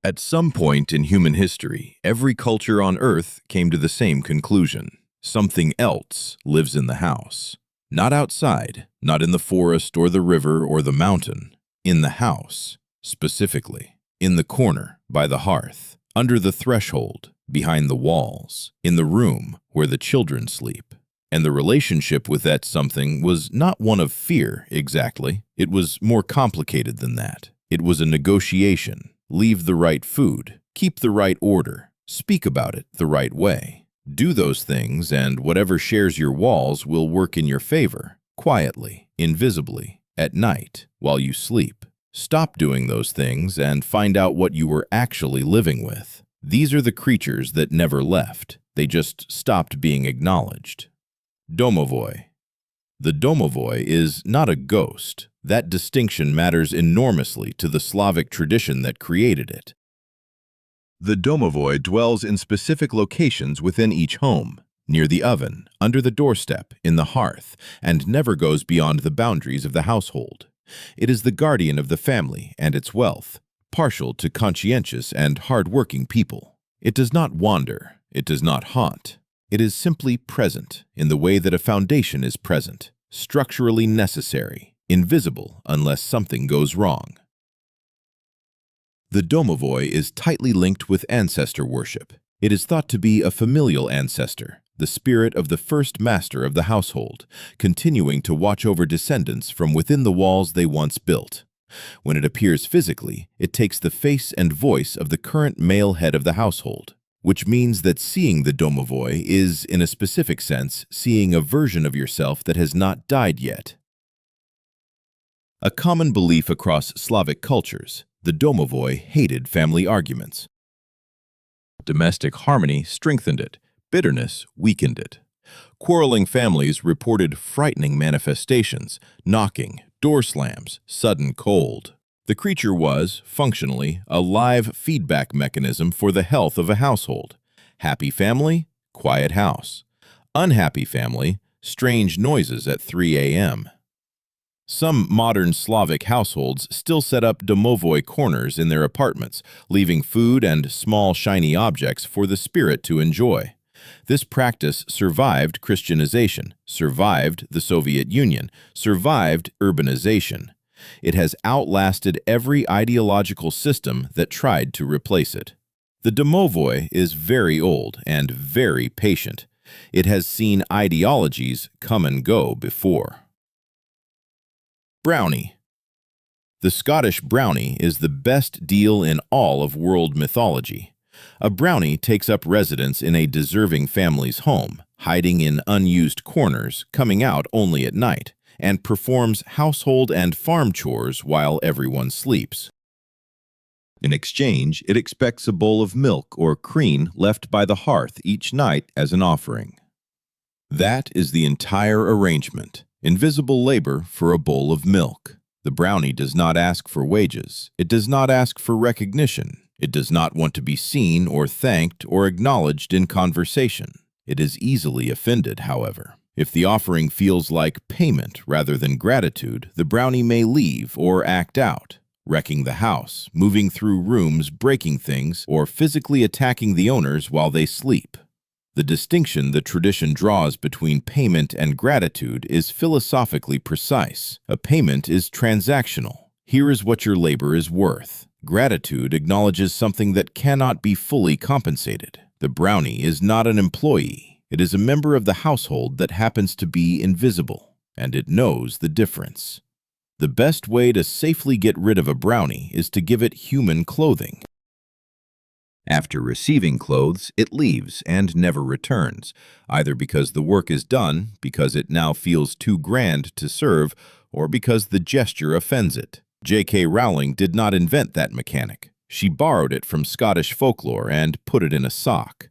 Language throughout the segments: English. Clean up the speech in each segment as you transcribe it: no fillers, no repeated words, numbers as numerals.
At some point in human history, every culture on Earth came to the same conclusion. Something else lives in the house. Not outside, not in the forest or the river or the mountain. In the house, specifically. In the corner, by the hearth, under the threshold, behind the walls, in the room where the children sleep. And the relationship with that something was not one of fear, exactly. It was more complicated than that. It was a negotiation. Leave the right food, keep the right order, speak about it the right way. Do those things, and whatever shares your walls will work in your favor, quietly, invisibly, at night, while you sleep. Stop doing those things and find out what you were actually living with. These are the creatures that never left. They just stopped being acknowledged. Domovoi. The Domovoi is not a ghost. That distinction matters enormously to the Slavic tradition that created it. The Domovoi dwells in specific locations within each home, near the oven, under the doorstep, in the hearth, and never goes beyond the boundaries of the household. It is the guardian of the family and its wealth, partial to conscientious and hard-working people. It does not wander. It does not haunt. It is simply present in the way that a foundation is present, structurally necessary, invisible unless something goes wrong. The Domovoi is tightly linked with ancestor worship. It is thought to be a familial ancestor, the spirit of the first master of the household, continuing to watch over descendants from within the walls they once built. When it appears physically, it takes the face and voice of the current male head of the household, which means that seeing the Domovoi is, in a specific sense, seeing a version of yourself that has not died yet. A common belief across Slavic cultures, the Domovoi hated family arguments. Domestic harmony strengthened it, bitterness weakened it. Quarreling families reported frightening manifestations, knocking, door slams, sudden cold. The creature was, functionally, a live feedback mechanism for the health of a household. Happy family, quiet house. Unhappy family, strange noises at 3 a.m. Some modern Slavic households still set up Domovoi corners in their apartments, leaving food and small shiny objects for the spirit to enjoy. This practice survived Christianization, survived the Soviet Union, survived urbanization. It has outlasted every ideological system that tried to replace it. The Domovoi is very old and very patient. It has seen ideologies come and go before. Brownie. The Scottish brownie is the best deal in all of world mythology. A brownie takes up residence in a deserving family's home, hiding in unused corners, coming out only at night, and performs household and farm chores while everyone sleeps. In exchange, it expects a bowl of milk or cream left by the hearth each night as an offering. That is the entire arrangement. Invisible labor for a bowl of milk. The brownie does not ask for wages. It does not ask for recognition. It does not want to be seen or thanked or acknowledged in conversation. It is easily offended, however. If the offering feels like payment rather than gratitude, the brownie may leave or act out, wrecking the house, moving through rooms, breaking things, or physically attacking the owners while they sleep. The distinction the tradition draws between payment and gratitude is philosophically precise. A payment is transactional. Here is what your labor is worth. Gratitude acknowledges something that cannot be fully compensated. The brownie is not an employee. It is a member of the household that happens to be invisible, and it knows the difference. The best way to safely get rid of a brownie is to give it human clothing. After receiving clothes, it leaves and never returns, either because the work is done, because it now feels too grand to serve, or because the gesture offends it. J.K. Rowling did not invent that mechanic. She borrowed it from Scottish folklore and put it in a sock.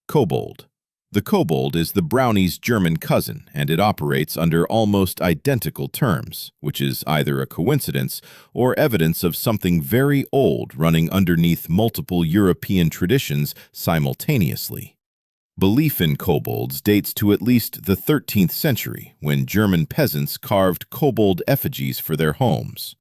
Kobold. The kobold is the brownie's German cousin, and it operates under almost identical terms, which is either a coincidence or evidence of something very old running underneath multiple European traditions simultaneously. Belief in kobolds dates to at least the 13th century, when German peasants carved kobold effigies for their homes.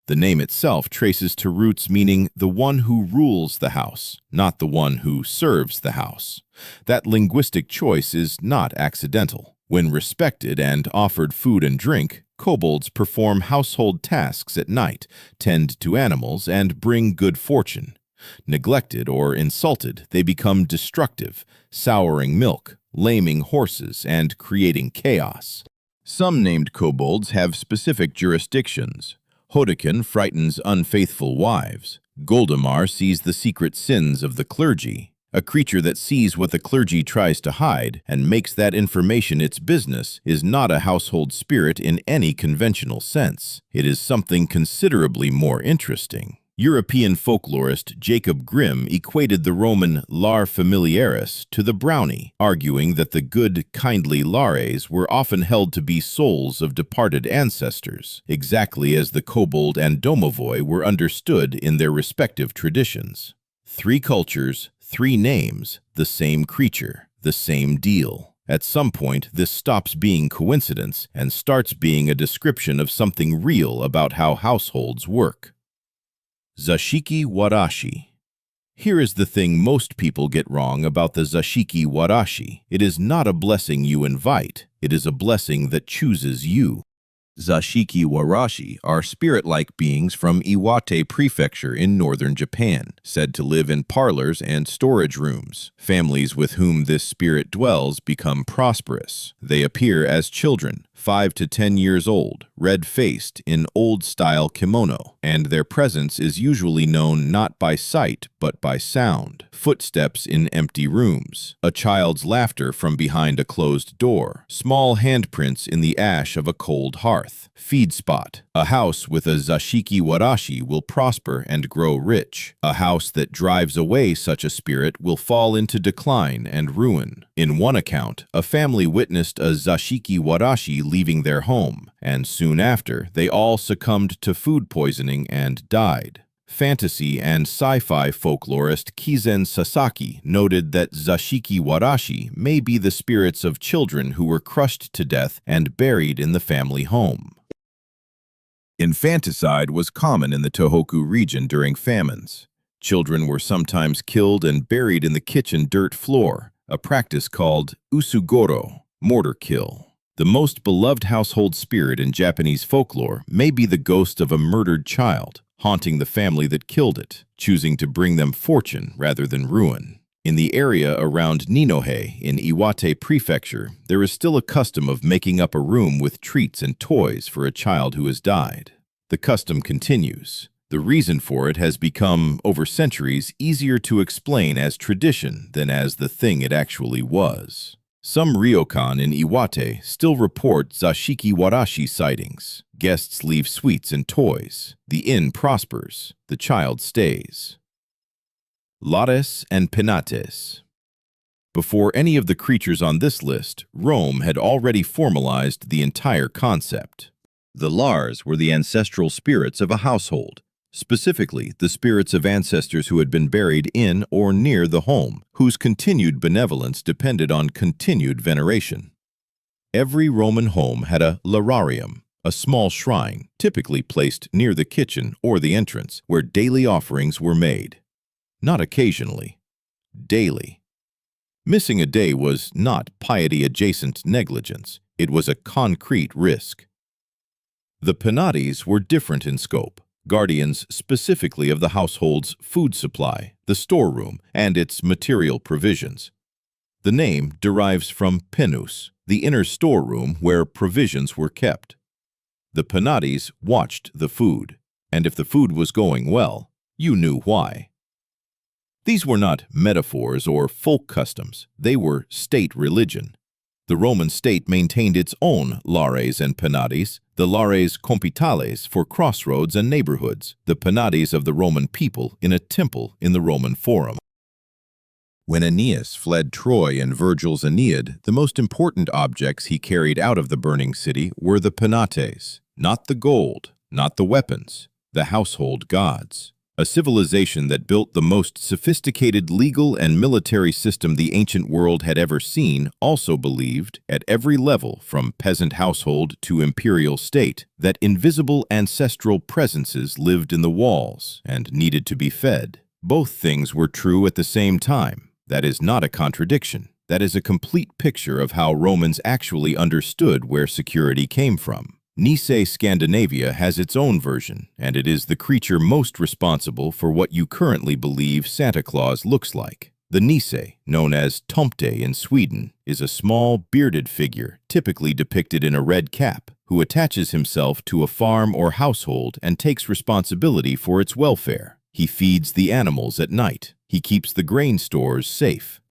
The name itself traces to roots meaning the one who rules the house, not the one who serves the house. That linguistic choice is not accidental. When respected and offered food and drink, kobolds perform household tasks at night, tend to animals, and bring good fortune. Neglected or insulted, they become destructive, souring milk, laming horses, and creating chaos. Some named kobolds have specific jurisdictions. Hodekin frightens unfaithful wives. Goldemar sees the secret sins of the clergy. A creature that sees what the clergy tries to hide and makes that information its business is not a household spirit in any conventional sense. It is something considerably more interesting. European folklorist Jacob Grimm equated the Roman lar familiaris to the Brownie, arguing that the good, kindly Lares were often held to be souls of departed ancestors, exactly as the Kobold and Domovoi were understood in their respective traditions. 3 cultures, 3 names, the same creature, the same deal. At some point, this stops being coincidence and starts being a description of something real about how households work. Zashiki-Warashi. Here is the thing most people get wrong about the Zashiki-Warashi. It is not a blessing you invite, it is a blessing that chooses you. Zashiki-Warashi are spirit-like beings from Iwate Prefecture in northern Japan, said to live in parlors and storage rooms. Families with whom this spirit dwells become prosperous. They appear as children, 5 to 10 years old, red-faced, in old-style kimono, and their presence is usually known not by sight but by sound. Footsteps in empty rooms, a child's laughter from behind a closed door, small handprints in the ash of a cold hearth. Feed spot. A house with a Zashiki-Warashi will prosper and grow rich. A house that drives away such a spirit will fall into decline and ruin. In one account, a family witnessed a Zashiki-Warashi leaving their home, and soon after, they all succumbed to food poisoning and died. Fantasy and sci-fi folklorist Kizen Sasaki noted that Zashiki-Warashi may be the spirits of children who were crushed to death and buried in the family home. Infanticide was common in the Tohoku region during famines. Children were sometimes killed and buried in the kitchen dirt floor, a practice called usugoro, mortar kill. The most beloved household spirit in Japanese folklore may be the ghost of a murdered child, haunting the family that killed it, choosing to bring them fortune rather than ruin. In the area around Ninohe in Iwate Prefecture, there is still a custom of making up a room with treats and toys for a child who has died. The custom continues. The reason for it has become, over centuries, easier to explain as tradition than as the thing it actually was. Some ryokan in Iwate still report Zashiki-Warashi sightings. Guests leave sweets and toys. The inn prospers. The child stays. Lares and Penates. Before any of the creatures on this list, Rome had already formalized the entire concept. The Lares were the ancestral spirits of a household, specifically the spirits of ancestors who had been buried in or near the home, whose continued benevolence depended on continued veneration. Every Roman home had a lararium, a small shrine, typically placed near the kitchen or the entrance, where daily offerings were made. Not occasionally, daily. Missing a day was not piety-adjacent negligence, it was a concrete risk. The Penates were different in scope, guardians specifically of the household's food supply, the storeroom, and its material provisions. The name derives from penus, the inner storeroom where provisions were kept. The Penates watched the food, and if the food was going well, you knew why. These were not metaphors or folk customs, they were state religion. The Roman state maintained its own Lares and Penates, the Lares compitales for crossroads and neighborhoods, the Penates of the Roman people in a temple in the Roman Forum. When Aeneas fled Troy in Virgil's Aeneid, the most important objects he carried out of the burning city were the Penates, not the gold, not the weapons, the household gods. A civilization that built the most sophisticated legal and military system the ancient world had ever seen also believed, at every level from peasant household to imperial state, that invisible ancestral presences lived in the walls and needed to be fed. Both things were true at the same time. That is not a contradiction. That is a complete picture of how Romans actually understood where security came from. Nisse, Scandinavia has its own version, and it is the creature most responsible for what you currently believe Santa Claus looks like. The Nisse, known as Tomte in Sweden, is a small, bearded figure, typically depicted in a red cap, who attaches himself to a farm or household and takes responsibility for its welfare. He feeds the animals at night. He keeps the grain stores safe.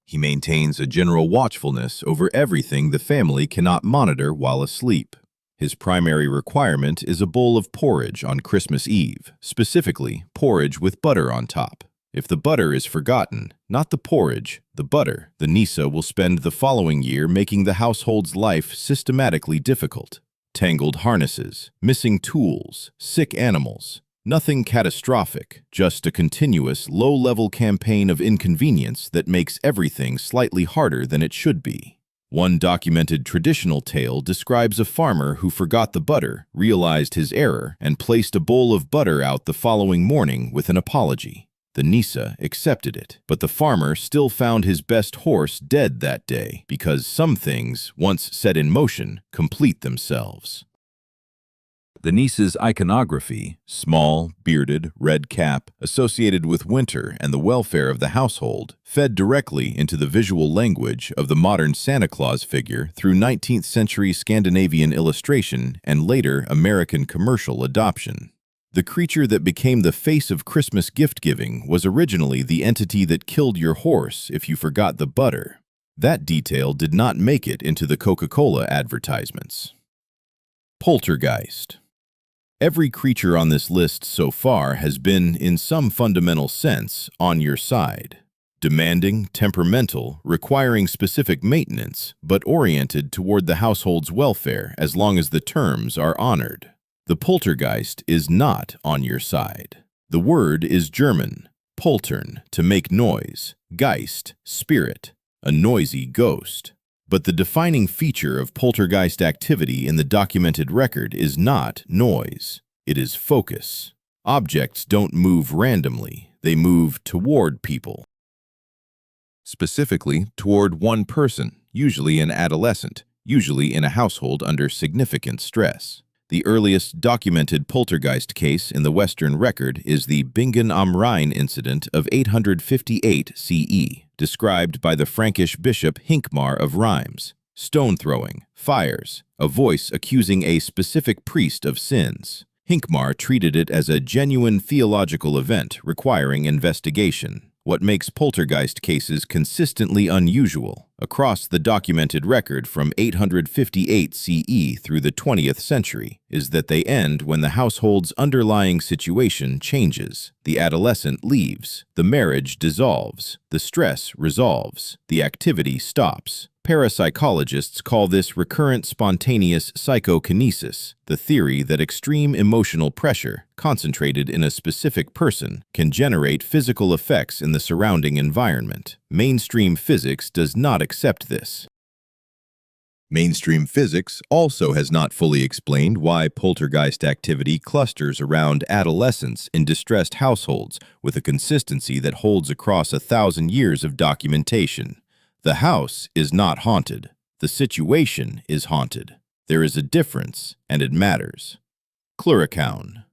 He maintains a general watchfulness over everything the family cannot monitor while asleep. His primary requirement is a bowl of porridge on Christmas Eve, specifically porridge with butter on top. If the butter is forgotten, not the porridge, the butter, the Nisse will spend the following year making the household's life systematically difficult. Tangled harnesses, missing tools, sick animals. Nothing catastrophic, just a continuous, low-level campaign of inconvenience that makes everything slightly harder than it should be. One documented traditional tale describes a farmer who forgot the butter, realized his error, and placed a bowl of butter out the following morning with an apology. The Nisse accepted it, but the farmer still found his best horse dead that day because some things, once set in motion, complete themselves. The Nisse's iconography, small, bearded, red cap, associated with winter and the welfare of the household, fed directly into the visual language of the modern Santa Claus figure through 19th century Scandinavian illustration and later American commercial adoption. The creature that became the face of Christmas gift-giving was originally the entity that killed your horse if you forgot the butter. That detail did not make it into the Coca-Cola advertisements. Poltergeist. Every creature on this list so far has been, in some fundamental sense, on your side. Demanding, temperamental, requiring specific maintenance, but oriented toward the household's welfare as long as the terms are honored. The poltergeist is not on your side. The word is German, poltern, to make noise, geist, spirit, a noisy ghost. But the defining feature of poltergeist activity in the documented record is not noise. It is focus. Objects don't move randomly. They move toward people. Specifically, toward one person, usually an adolescent, usually in a household under significant stress. The earliest documented poltergeist case in the Western record is the Bingen am Rhein incident of 858 CE, described by the Frankish bishop Hincmar of Reims. Stone-throwing, fires, a voice accusing a specific priest of sins. Hincmar treated it as a genuine theological event requiring investigation. What makes poltergeist cases consistently unusual across the documented record from 858 CE through the 20th century is that they end when the household's underlying situation changes. The adolescent leaves, the marriage dissolves, the stress resolves, the activity stops. Parapsychologists call this recurrent spontaneous psychokinesis, the theory that extreme emotional pressure, concentrated in a specific person, can generate physical effects in the surrounding environment. Mainstream physics does not accept this. Mainstream physics also has not fully explained why poltergeist activity clusters around adolescents in distressed households with a consistency that holds across 1,000 years of documentation. The house is not haunted. The situation is haunted. There is a difference, and it matters. Clurichaun.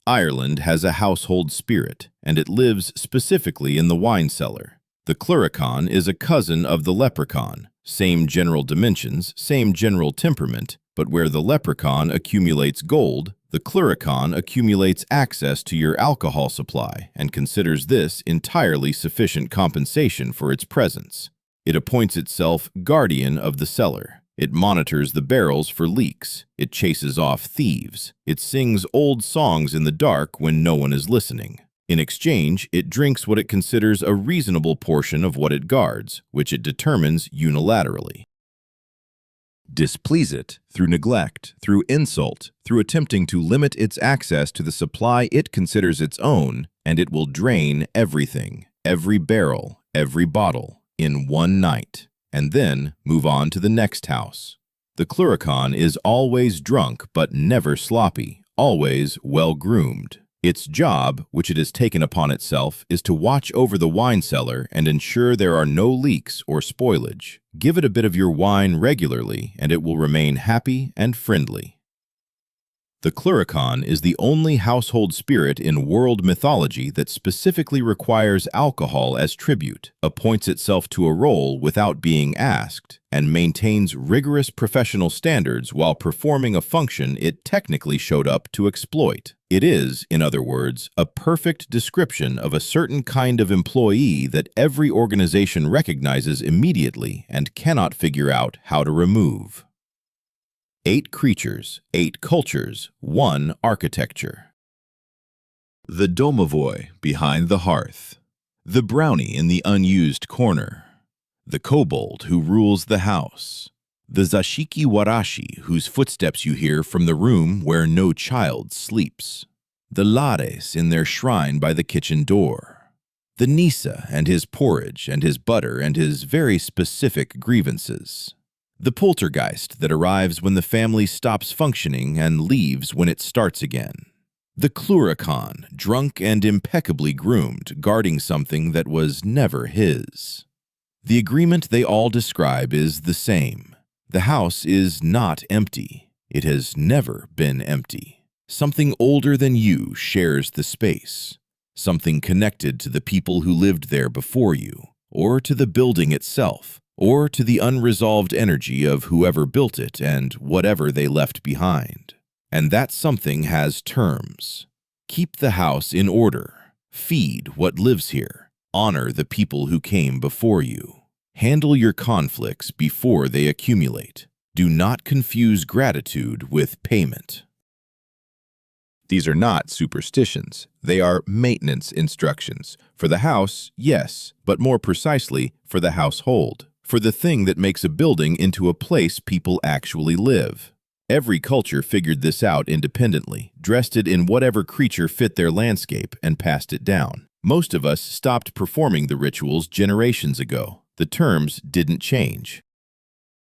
Ireland has a household spirit, and it lives specifically in the wine cellar. The Clurichaun is a cousin of the leprechaun. Same general dimensions, same general temperament, but where the leprechaun accumulates gold, the Clurichaun accumulates access to your alcohol supply and considers this entirely sufficient compensation for its presence. It appoints itself guardian of the cellar. It monitors the barrels for leaks. It chases off thieves. It sings old songs in the dark when no one is listening. In exchange, it drinks what it considers a reasonable portion of what it guards, which it determines unilaterally. Displease it through neglect, through insult, through attempting to limit its access to the supply it considers its own, and it will drain everything, every barrel, every bottle, in one night, and then move on to the next house. The Clurichaun is always drunk but never sloppy, always well-groomed. Its job, which it has taken upon itself, is to watch over the wine cellar and ensure there are no leaks or spoilage. Give it a bit of your wine regularly, and it will remain happy and friendly. The Clurichaun is the only household spirit in world mythology that specifically requires alcohol as tribute, appoints itself to a role without being asked, and maintains rigorous professional standards while performing a function it technically showed up to exploit. It is, in other words, a perfect description of a certain kind of employee that every organization recognizes immediately and cannot figure out how to remove. 8 creatures, 8 cultures, 1 architecture. The Domovoi behind the hearth. The Brownie in the unused corner. The Kobold who rules the house. The Zashiki-Warashi whose footsteps you hear from the room where no child sleeps. The Lares in their shrine by the kitchen door. The Nisse and his porridge and his butter and his very specific grievances. The Poltergeist that arrives when the family stops functioning and leaves when it starts again. The Clurichaun, drunk and impeccably groomed, guarding something that was never his. The agreement they all describe is the same. The house is not empty. It has never been empty. Something older than you shares the space. Something connected to the people who lived there before you, or to the building itself, or to the unresolved energy of whoever built it and whatever they left behind. And that something has terms. Keep the house in order. Feed what lives here. Honor the people who came before you. Handle your conflicts before they accumulate. Do not confuse gratitude with payment. These are not superstitions. They are maintenance instructions. For the house, yes, but more precisely, for the household. For the thing that makes a building into a place people actually live. Every culture figured this out independently, dressed it in whatever creature fit their landscape, and passed it down. Most of us stopped performing the rituals generations ago. The terms didn't change.